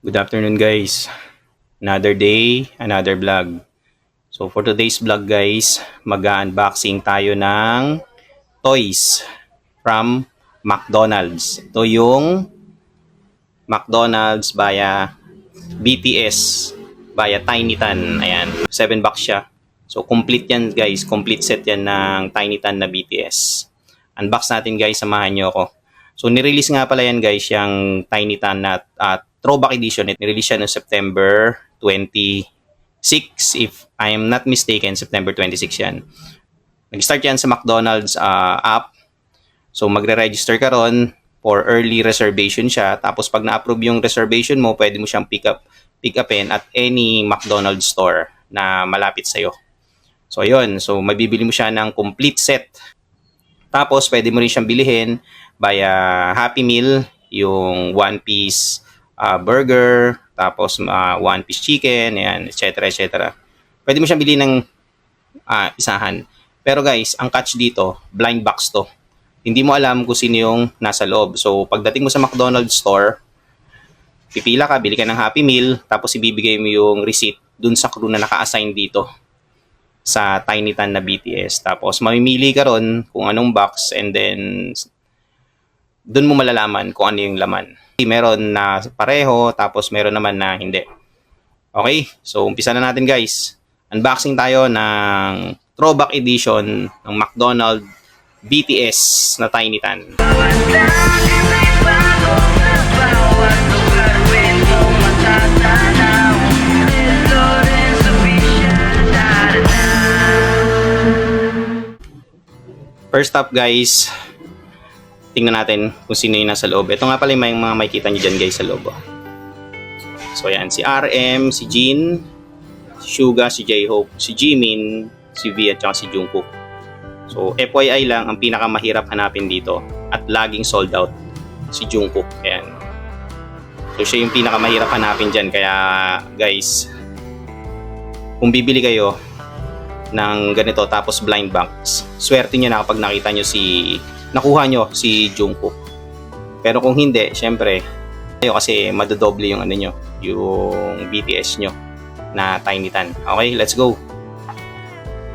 Good afternoon guys. Another day, another vlog. So for today's vlog guys, mag-unboxing tayo ng toys from McDonald's. Ito yung McDonald's via BTS via Tiny Tan. Ayan, 7 bucks siya. So complete yan guys, complete set yan ng Tiny Tan na BTS. Unbox natin guys, samahan nyo ako. So nirelease nga pala yan guys, yung Tiny Tan na throwback edition. Nirelease siya noong September 26, if I am not mistaken, September 26 yan. Nag-start yan sa McDonald's app. So magre-register ka ron for early reservation siya. Tapos pag na-approve yung reservation mo, pwede mo siyang pick upin at any McDonald's store na malapit sa'yo. So ayun, so mabibili mo siya ng complete set. Tapos pwede mo rin siyang bilihin via Happy Meal, yung one piece burger, tapos one piece chicken, ayan, etc. etc. Pwede mo siyang bilhin ng isahan. Pero guys, ang catch dito, blind box to. Hindi mo alam kung sino yung nasa loob. So pagdating mo sa McDonald's store, pipila ka, bili ka ng Happy Meal, tapos ibibigay mo yung receipt dun sa crew na naka-assign dito sa Tiny Tan na BTS. Tapos mamimili ka ron kung anong box, and then dun mo malalaman kung ano yung laman. Meron na pareho, tapos meron naman na hindi. Okay, so umpisa na natin guys. Unboxing tayo ng throwback edition ng McDonald's BTS na Tiny Tan. First up guys, tingnan natin kung sino yung nasa loob. Ito nga pala yung mga makikita nyo dyan guys sa loob. So yan, si RM, si Jin, si Suga, si J-Hope, si Jimin, si V at saka si Jungkook. So FYI lang, ang pinakamahirap hanapin dito at laging sold out, si Jungkook. Ayan. So siya yung pinakamahirap hanapin dyan. Kaya guys, kung bibili kayo ng ganito tapos blind box, swerte nyo na kapag nakita nyo nakuha nyo si Jungkook. Pero kung hindi, syempre kayo kasi madodoble yung ano nyo, yung BTS nyo na Tiny Tan. Okay, let's go.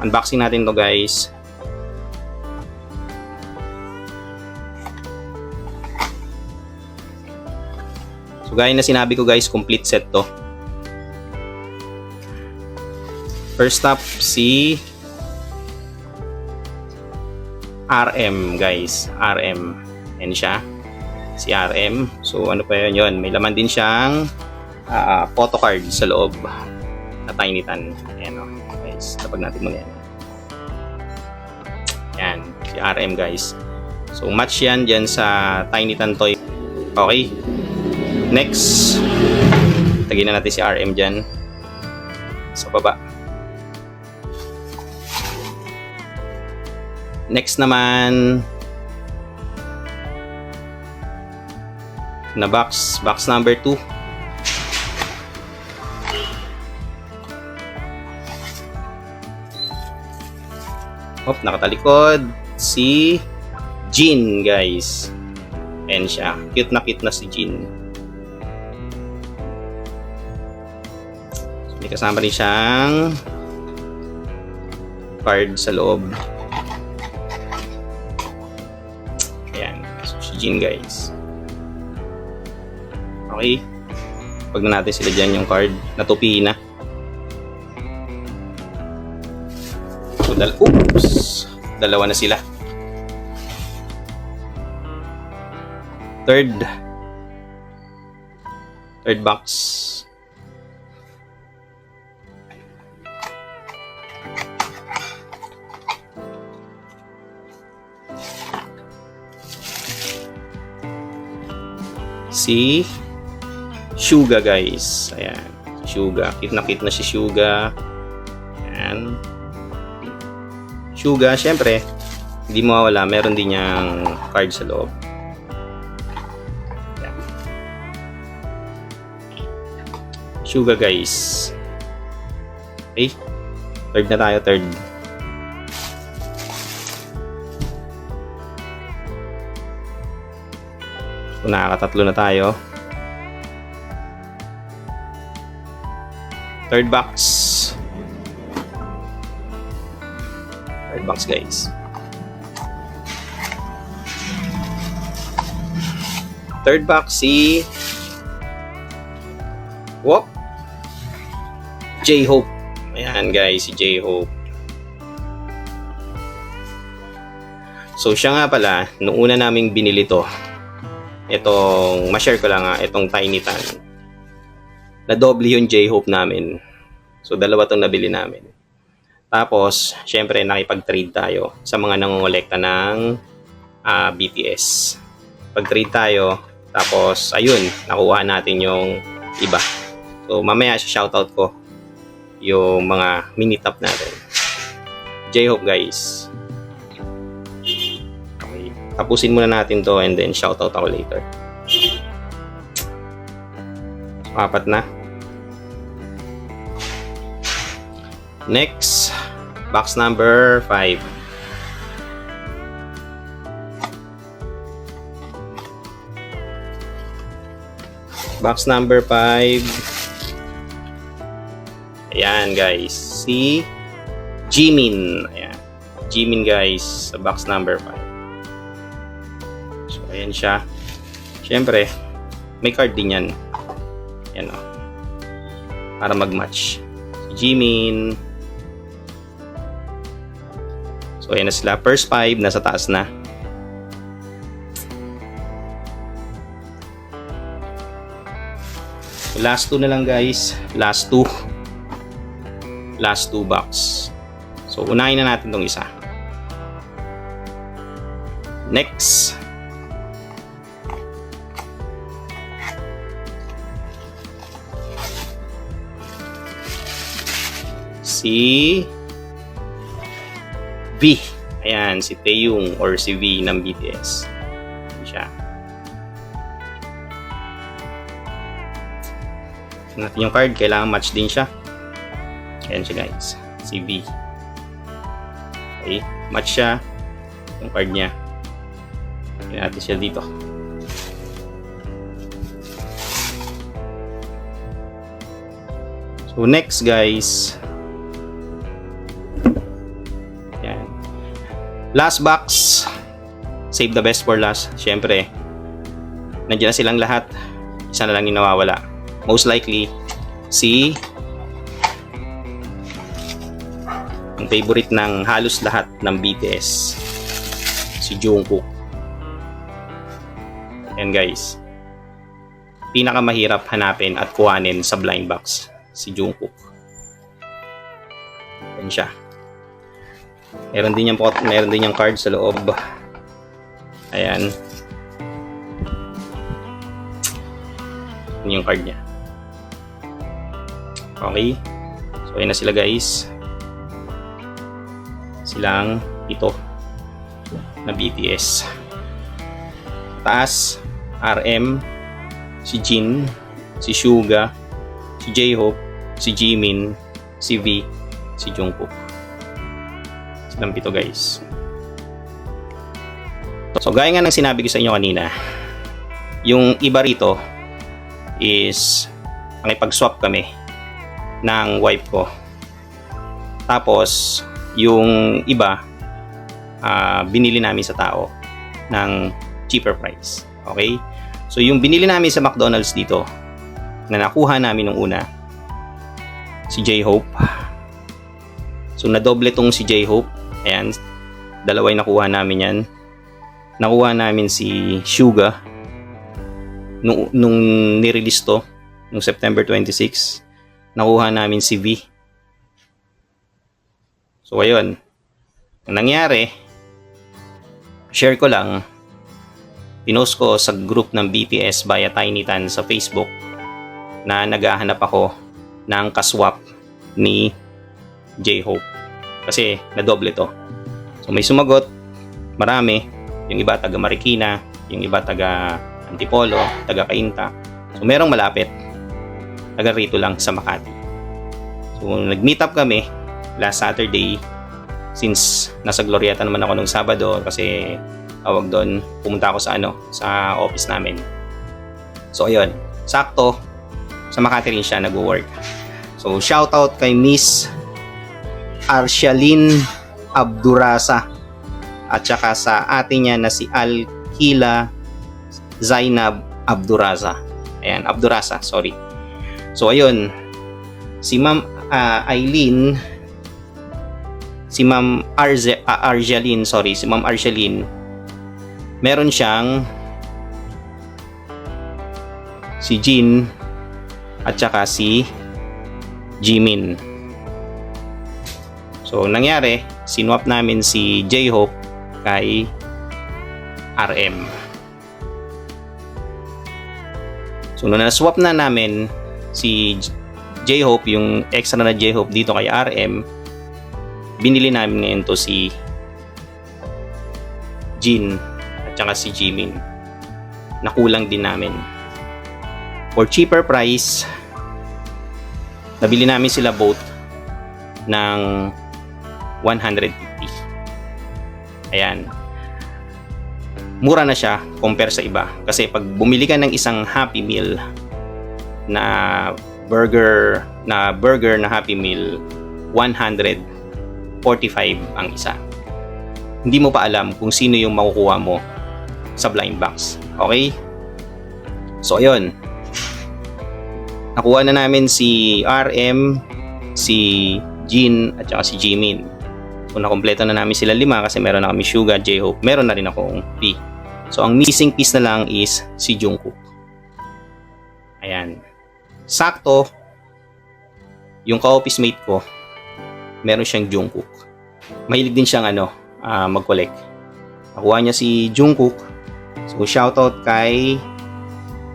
Unboxing natin to guys. So gaya na sinabi ko guys, complete set to. First up, si RM guys. RM. Yan siya. Si RM. So ano pa yun? May laman din siyang photo card sa loob na Tiny Tan. Ayan o. Guys, tapag natin muna yan. Yan. Si RM guys. So match yan dyan sa Tiny Tan toy. Okay. Next. Tagin na natin si RM dyan. Sa baba. Next naman na box number 2. Nakatalikod si Jin guys. Ayan siya. Cute na si Jin. May kasama rin siyang card sa loob. Jin guys. Okay. Pag na natin sila dyan yung card, natupi na. So, dalawa na sila. Third box. Si Suga guys. Ayan. Suga. Cute na si Suga. Ayan. Suga, syempre, hindi mawawala. Meron din niyang card sa loob. Ayan. Suga guys. Okay. Third na tayo. Third. So, nakakatatlo na tayo. Third box. Third box, guys. Third box si Whoop, J-Hope. Ayan guys, si J-Hope. So siya nga pala, nung una naming binili to, itong, ma-share ko lang itong Tiny Tan. Na-double yung J-Hope namin. So dalawa tong nabili namin. Tapos, syempre nakipag-trade tayo sa mga nangongolekta ng BTS. Pag-trade tayo, tapos ayun, nakuha natin yung iba. So mamaya shoutout ko yung mga mini-top natin. J-Hope guys. Okay, tapusin muna natin to and then shoutout ako later. So, 4 na. Next, box number 5. Box number 5. Ayan guys, si Jimin. Ayan, Jimin guys, sa box number 5. So ayan siya. Siyempre, may card din yan. Ayan o. Para mag-match. Si Jimin. So ayan na sila. First 5, nasa taas na. Last 2 na lang guys. Last 2 box. So unahin na natin tong isa. Next. Si V. Ayan, si Taeyong or si V ng BTS. Ayan siya. Natin yung card, kailangan match din siya. Ayan siya guys, si V. Okay, match siya yung card niya. Ayan natin siya dito. So next guys, ayan, last box. Save the best for last. Syempre, nandiyan na silang lahat, isa na lang yung nawawala. Most likely, si ang favorite ng halos lahat ng BTS, si Jungkook. Ayan guys, pinakamahirap hanapin at kuhanin sa blind box, si Jungkook. Ayan siya. Meron din yung card sa loob. Ayan. Ayan yung card niya. Okay. So ayan na sila guys. Silang ito na BTS. Taas, RM, si Jin, si Suga, si J-Hope, si Jimin, si V, si Jungkook. Silang pito guys. So gaya nga ng sinabi ko sa inyo kanina, yung iba rito is ang ipag-swap kami ng wife ko. Tapos yung iba binili namin sa tao ng cheaper price. Okay? So yung binili namin sa McDonald's dito na nakuha namin nung una, si J-Hope. So nadoble tong si J-Hope. Ayan, dalawa yung nakuha namin yan. Nakuha namin si Suga nung nirelease to nung September 26. Nakuha namin si V. So ayun, ang nangyari, share ko lang, pinost ko sa group ng BTS via Tiny Tan sa Facebook na naghahanap ako ng kaswap ni J-Hope kasi nadoble to. So may sumagot, marami, yung iba taga Marikina, yung iba taga Antipolo, taga Cainta. So merong malapit, taga rito lang sa Makati. So nag-meet up kami last Saturday, since nasa Glorieta naman ako nung Sabado kasi tawag doon, pumunta ako sa office namin. So ayun, sakto sa Makati rin siya nag-work. So shoutout kay Miss Arshalin Abdurasa at saka sa ate niya na si Alkila Zainab Abdurasa. Ayan, Abdurasa, sorry. So ayun, si Ma'am Aileen, si Ma'am Arjalin, sorry, si Ma'am Arjalin, meron siyang si Jean at saka si Jimin. So nangyari, sinwap namin si J-Hope kay RM. So nung na-swap na namin si J-Hope, yung extra na J-Hope dito kay RM, binili namin ngayon to si Jin at saka si Jimin. Nakulang din namin. For cheaper price, nabili namin sila both ng 150. Ayan. Mura na siya compare sa iba. Kasi pag bumili ka ng isang Happy Meal na burger na Happy Meal, 145 ang isa. Hindi mo pa alam kung sino yung makukuha mo sa blind box. Okay? So, ayun. Nakuha na namin si RM, si Jin, at saka si Jimin. So, nakompleto na namin sila 5 kasi meron na kami Suga, J-Hope. Meron na rin akong P. So, ang missing piece na lang is si Jungkook. Ayan. Sakto, yung ka-office mate ko, meron siyang Jungkook. Mahilig din siyang mag-collect. Nakuha niya si Jungkook. So, shoutout kay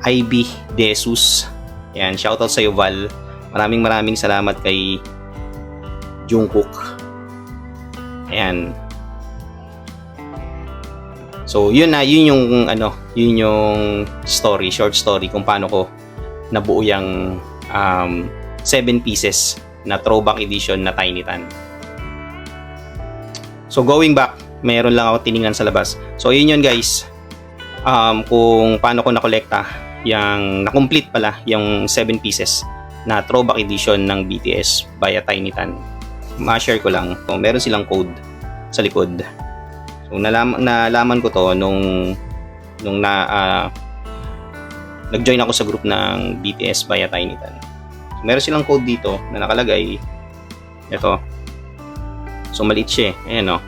IB Desus. Ayan, shoutout sa iyo, Val. Maraming salamat kay Jungkook. Ayan. So, yun yung short story kung paano ko nabuo yung 7 pieces na throwback edition na Tiny Tan. So, going back, mayroon lang ako tiningnan sa labas. So, yun guys. Kung paano ko nakolekta yung na-complete pala yung 7 pieces na throwback edition ng BTS via Tiny Tan. Ma-share ko lang. So, meron silang code sa likod. So, nalaman ko to nung nag-join ako sa group ng BTS via Tiny Tan. So, meron silang code dito na nakalagay. Ito. So, maliit siya. Ayan o.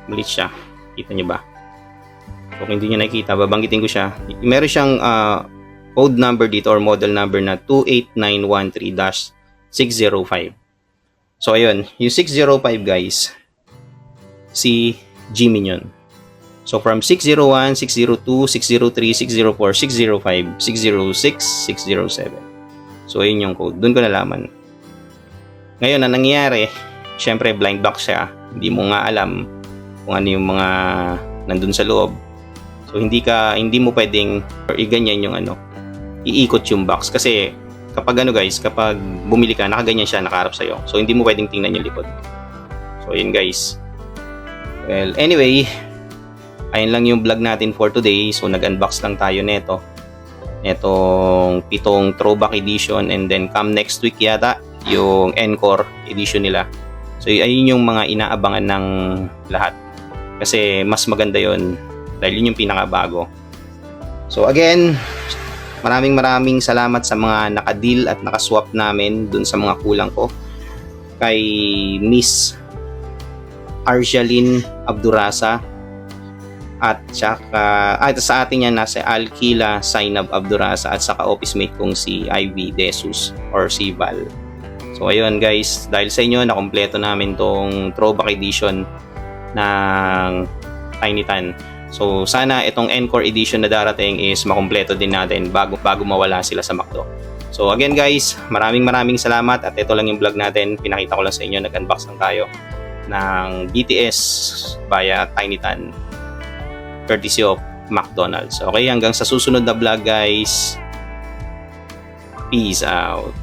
Maliit siya. Kita nyo ba? So, kung hindi nyo nakikita, babanggitin ko siya. Meron siyang code number dito or model number na 28913-605. So, ayun. Yung 605 guys, si Jimin yun. So, from 601, 602, 603, 604, 605, 606, 607. So, ayun yung code. Doon ko nalaman. Ngayon, ang nangyayari, syempre, blind box siya. Hindi mo nga alam kung ano yung mga nandun sa loob. So, hindi mo pwedeng i-ganyan yung iikot yung box. Kasi, kapag kapag bumili ka, nakaganyan siya, nakaharap sa'yo. So, hindi mo pwedeng tingnan yung likod. So, ayun guys. Well, anyway, ayun lang yung vlog natin for today. So, nag-unbox lang tayo neto. Itong 7 throwback edition, and then come next week yata, yung encore edition nila. So, ayun yung mga inaabangan ng lahat. Kasi, mas maganda yon dahil yun yung pinakabago. So, again, maraming salamat sa mga nakadeal at nakaswap namin dun sa mga kulang ko. Kay Miss Arjalin Abdurasa at saka sa atin yan nasa Alkila Zainab Abdurasa at saka office mate kong si Ivy Desus or si Val. So ayun guys, dahil sa inyo nakompleto namin tong throwback edition ng Tiny Tan. So sana itong encore edition na darating is makompleto din natin bago mawala sila sa McDo. So again guys, maraming salamat at ito lang yung vlog natin. Pinakita ko lang sa inyo, nag-unbox lang tayo ng BTS via Tiny Tan courtesy of McDonald's. Okay, hanggang sa susunod na vlog guys. Peace out.